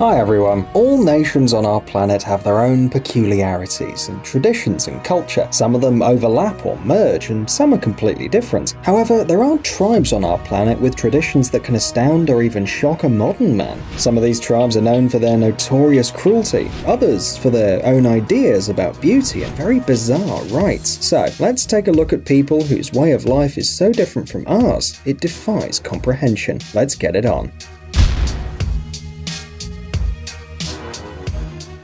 Hi everyone. All nations on our planet have their own peculiarities and traditions and culture. Some of them overlap or merge, and some are completely different. However, there are tribes on our planet with traditions that can astound or even shock a modern man. Some of these tribes are known for their notorious cruelty, others for their own ideas about beauty and very bizarre rites. So, let's take a look at people whose way of life is so different from ours, it defies comprehension. Let's get it on.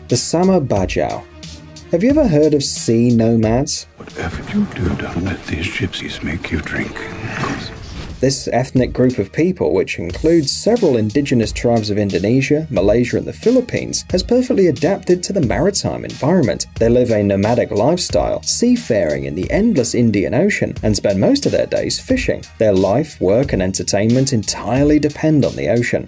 The Sama Bajau. Have you ever heard of sea nomads? Whatever you do, don't let these gypsies make you drink. This ethnic group of people, which includes several indigenous tribes of Indonesia, Malaysia and the Philippines, has perfectly adapted to the maritime environment. They live a nomadic lifestyle, seafaring in the endless Indian Ocean, and spend most of their days fishing. Their life, work and entertainment entirely depend on the ocean.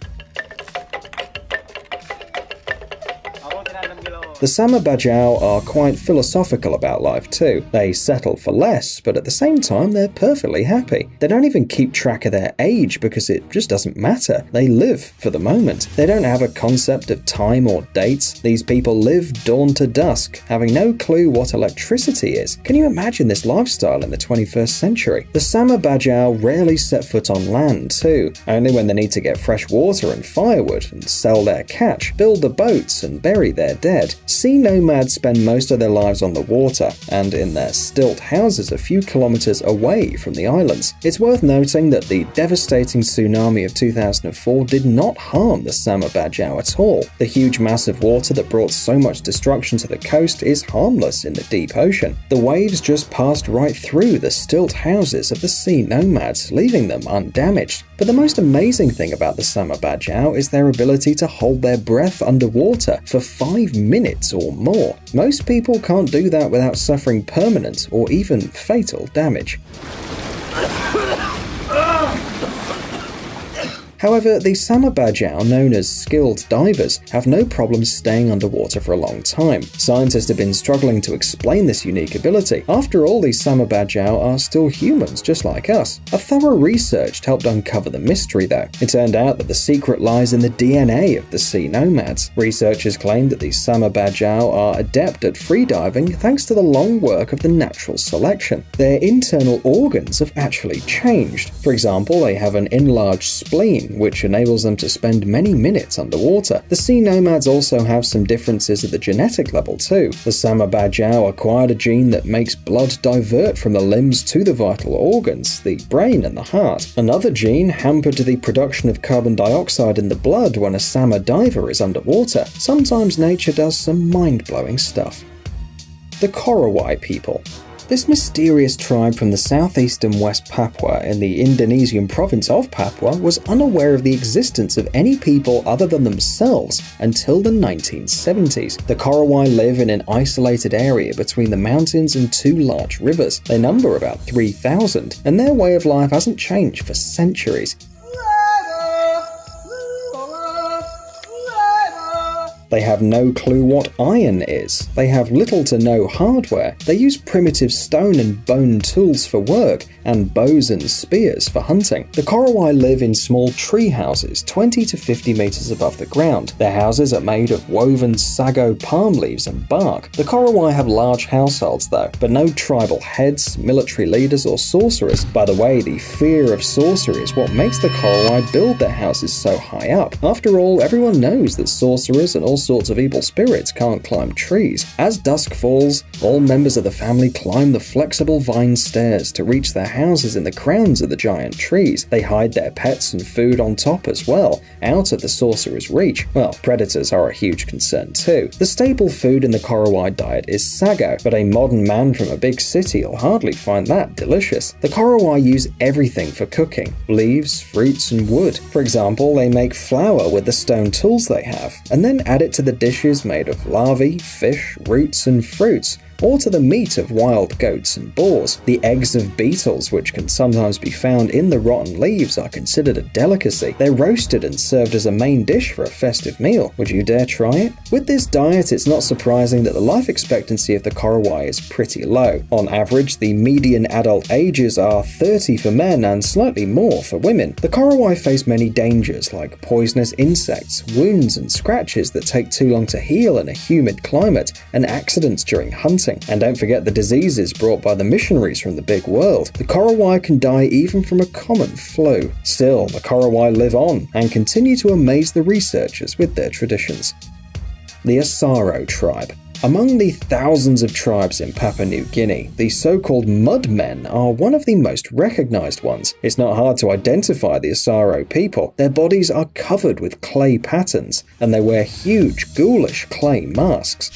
The Sama Bajau are quite philosophical about life too. They settle for less, but at the same time they're perfectly happy. They don't even keep track of their age because it just doesn't matter. They live for the moment. They don't have a concept of time or dates. These people live dawn to dusk, having no clue what electricity is. Can you imagine this lifestyle in the 21st century? The Sama Bajau rarely set foot on land too, only when they need to get fresh water and firewood and sell their catch, build the boats and bury their dead. Sea nomads spend most of their lives on the water and in their stilt houses a few kilometers away from the islands. It's worth noting that the devastating tsunami of 2004 did not harm the Sama Bajau at all. The huge mass of water that brought so much destruction to the coast is harmless in the deep ocean. The waves just passed right through the stilt houses of the sea nomads, leaving them undamaged. But the most amazing thing about the Sama Bajau is their ability to hold their breath underwater for 5 minutes or more. Most people can't do that without suffering permanent or even fatal damage. However, the Sama Bajau, known as skilled divers, have no problem staying underwater for a long time. Scientists have been struggling to explain this unique ability. After all, these Sama Bajau are still humans, just like us. A thorough research helped uncover the mystery, though. It turned out that the secret lies in the DNA of the sea nomads. Researchers claim that these Sama Bajau are adept at freediving thanks to the long work of the natural selection. Their internal organs have actually changed. For example, they have an enlarged spleen, which enables them to spend many minutes underwater. The sea nomads also have some differences at the genetic level too. The Sama Bajau acquired a gene that makes blood divert from the limbs to the vital organs, the brain and the heart. Another gene hampered the production of carbon dioxide in the blood when a Sama diver is underwater. Sometimes nature does some mind-blowing stuff. The Korowai people. This mysterious tribe from the southeastern West Papua in the Indonesian province of Papua was unaware of the existence of any people other than themselves until the 1970s. The Korowai live in an isolated area between the mountains and 2 large rivers. They number about 3,000, and their way of life hasn't changed for centuries. They have no clue what iron is. They have little to no hardware. They use primitive stone and bone tools for work, and bows and spears for hunting. The Korowai live in small tree houses 20 to 50 meters above the ground. Their houses are made of woven sago palm leaves and bark. The Korowai have large households though, but no tribal heads, military leaders or sorcerers. By the way, the fear of sorcery is what makes the Korowai build their houses so high up. After all, everyone knows that sorcerers and all sorts of evil spirits can't climb trees. As dusk falls, all members of the family climb the flexible vine stairs to reach their houses in the crowns of the giant trees. They hide their pets and food on top as well, out of the sorcerer's reach. Well, predators are a huge concern too. The staple food in the Korowai diet is sago, but a modern man from a big city will hardly find that delicious. The Korowai use everything for cooking: leaves, fruits and wood. For example, they make flour with the stone tools they have, and then add it to the dishes made of larvae, fish, roots and fruits. or to the meat of wild goats and boars. The eggs of beetles, which can sometimes be found in the rotten leaves, are considered a delicacy. They're roasted and served as a main dish for a festive meal. Would you dare try it? With this diet, it's not surprising that the life expectancy of the Korowai is pretty low. On average, the median adult ages are 30 for men and slightly more for women. The Korowai face many dangers like poisonous insects, wounds and scratches that take too long to heal in a humid climate, and accidents during hunting. And don't forget the diseases brought by the missionaries from the big world. The Korowai can die even from a common flu. Still, the Korowai live on and continue to amaze the researchers with their traditions. The Asaro tribe. Among the thousands of tribes in Papua New Guinea, the so-called Mudmen are one of the most recognized ones. It's not hard to identify the Asaro people. Their bodies are covered with clay patterns, and they wear huge, ghoulish clay masks.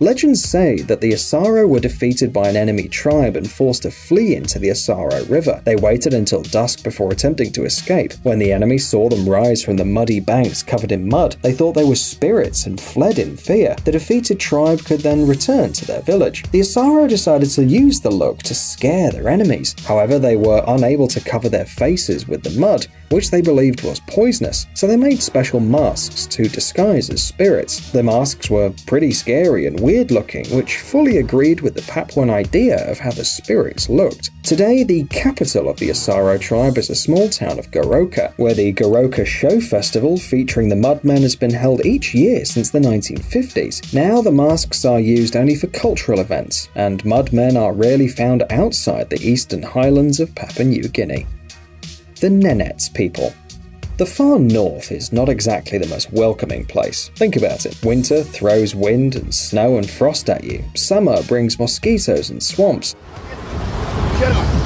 Legends say that the Asaro were defeated by an enemy tribe and forced to flee into the Asaro River. They waited until dusk before attempting to escape. When the enemy saw them rise from the muddy banks covered in mud, they thought they were spirits and fled in fear. The defeated tribe could then return to their village. The Asaro decided to use the look to scare their enemies. However, they were unable to cover their faces with the mud, which they believed was poisonous, so they made special masks to disguise as spirits. The masks were pretty scary and weird looking, which fully agreed with the Papuan idea of how the spirits looked. Today, the capital of the Asaro tribe is a small town of Goroka, where the Goroka Show Festival featuring the Mudmen has been held each year since the 1950s. Now the masks are used only for cultural events, and Mudmen are rarely found outside the eastern highlands of Papua New Guinea. The Nenets people. The far north is not exactly the most welcoming place. Think about it. Winter throws wind and snow and frost at you. Summer brings mosquitoes and swamps. Shut up.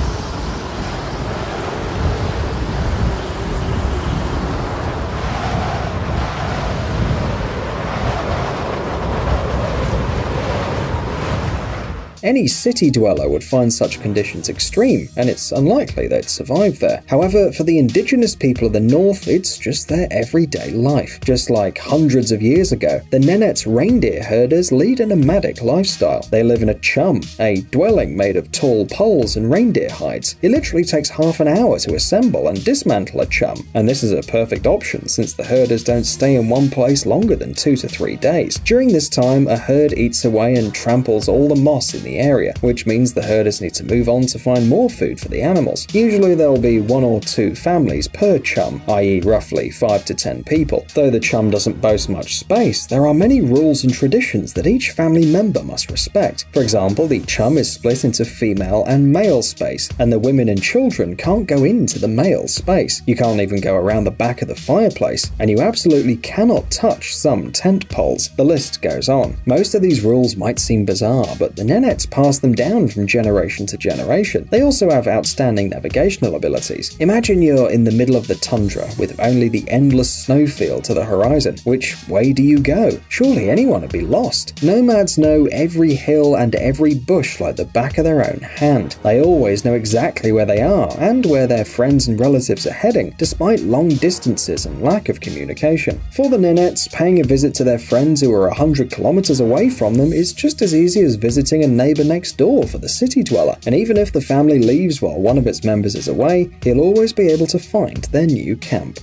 Any city dweller would find such conditions extreme, and it's unlikely they'd survive there. However, for the indigenous people of the north, it's just their everyday life. Just like hundreds of years ago, the Nenets reindeer herders lead a nomadic lifestyle. They live in a chum, a dwelling made of tall poles and reindeer hides. It literally takes half an hour to assemble and dismantle a chum, and this is a perfect option since the herders don't stay in one place longer than 2 to 3 days. During this time, a herd eats away and tramples all the moss in the area, which means the herders need to move on to find more food for the animals. Usually there'll be 1 or 2 families per chum, i.e. roughly 5 to 10 people. Though the chum doesn't boast much space, there are many rules and traditions that each family member must respect. For example, the chum is split into female and male space, and the women and children can't go into the male space. You can't even go around the back of the fireplace, and you absolutely cannot touch some tent poles. The list goes on. Most of these rules might seem bizarre, but the Nenets pass them down from generation to generation. They also have outstanding navigational abilities. Imagine you're in the middle of the tundra with only the endless snowfield to the horizon. Which way do you go? Surely anyone would be lost. Nomads know every hill and every bush like the back of their own hand. They always know exactly where they are and where their friends and relatives are heading, despite long distances and lack of communication. For the Nenets, paying a visit to their friends who are 100 kilometers away from them is just as easy as visiting a neighbor next door for the city dweller, and even if the family leaves while one of its members is away, he'll always be able to find their new camp.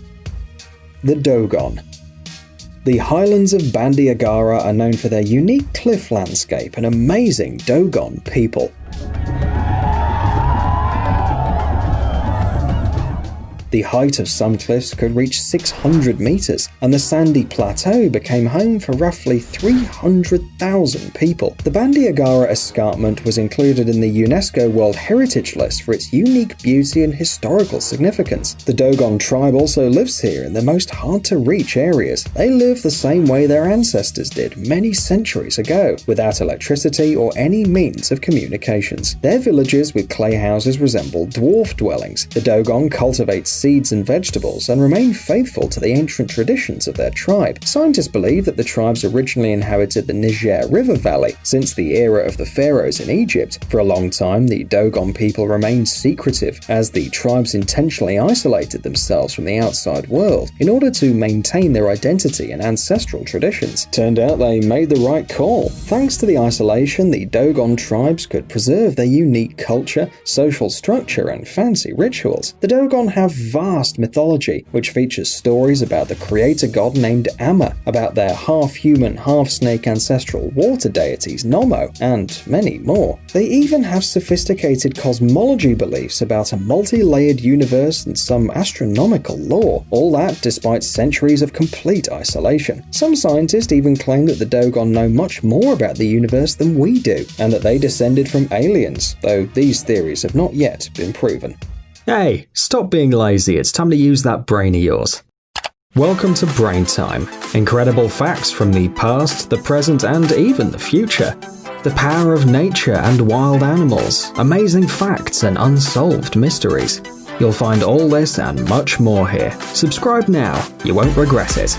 The Dogon. The highlands of Bandiagara are known for their unique cliff landscape and amazing Dogon people. The height of some cliffs could reach 600 meters, and the sandy plateau became home for roughly 300,000 people. The Bandiagara escarpment was included in the UNESCO World Heritage List for its unique beauty and historical significance. The Dogon tribe also lives here in the most hard-to-reach areas. They live the same way their ancestors did many centuries ago, without electricity or any means of communications. Their villages with clay houses resemble dwarf dwellings. The Dogon cultivate seeds and vegetables and remain faithful to the ancient traditions of their tribe. Scientists believe that the tribes originally inhabited the Niger River Valley since the era of the pharaohs in Egypt. For a long time, the Dogon people remained secretive, as the tribes intentionally isolated themselves from the outside world in order to maintain their identity and ancestral traditions. Turned out they made the right call. Thanks to the isolation, the Dogon tribes could preserve their unique culture, social structure, and fancy rituals. The Dogon have vast mythology, which features stories about the creator god named Amma, about their half-human, half-snake ancestral water deities Nomo, and many more. They even have sophisticated cosmology beliefs about a multi-layered universe and some astronomical lore, all that despite centuries of complete isolation. Some scientists even claim that the Dogon know much more about the universe than we do, and that they descended from aliens, though these theories have not yet been proven. Hey, stop being lazy, it's time to use that brain of yours. Welcome to Brain Time. Incredible facts from the past, the present, and even the future. The power of nature and wild animals, amazing facts and unsolved mysteries. You'll find all this and much more here. Subscribe now, you won't regret it.